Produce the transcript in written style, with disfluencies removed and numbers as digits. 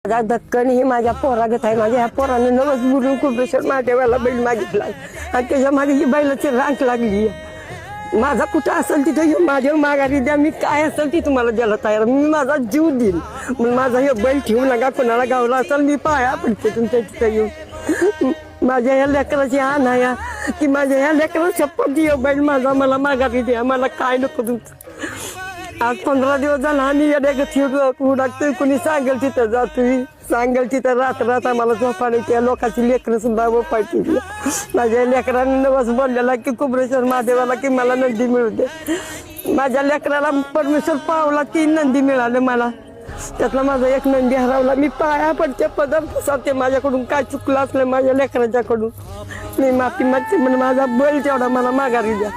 माझा दक्कन ही माझ्या पोरागत आहे. माझ्या ह्या पोराने नवस बोलून कुबेश्वर महादेवाला बैल मागितला आणि त्याच्या मागे ही बैलाची रांक लागली. माझा कुठं असेल तिथं हे माझ्या माघारी द्या. मी काय असेल ती तुम्हाला द्यायला तयार. मी माझा जीव देईल. मग माझा हे बैल ठेवू नका. कोणाला गावला असेल मी पाया पडते तुमच्या तिथं येऊन. माझ्या ह्या लेकराची आण आहे की माझ्या ह्या लेकरा शपथ ये बैल माझा मला माघारी द्या. मला काय नको तुमचं. आज 15 दिवस झाला आम्ही येड्या उडाकतोय. कुणी सांगेल तिथं जातोय. सांगेल तिथं रात्र आम्हाला झोपायला त्या लोकांची लेकरं सुद्धा पाहिजे. माझ्या लेकराने नवस बोललेला की कुबरेश्वर महादेवाला की मला नंदी मिळू दे. माझ्या लेकराला परमेश्वर पावला 3 नंदी मिळाले मला. त्यातला माझा एक नंदी हरवला. मी पाया पडते पदार्थ साधते. माझ्याकडून काय चुकलं असलं माझ्या लेकराच्याकडून मी माफी मागते. म्हणून माझा बैल तेवढा मला माघारी द्या.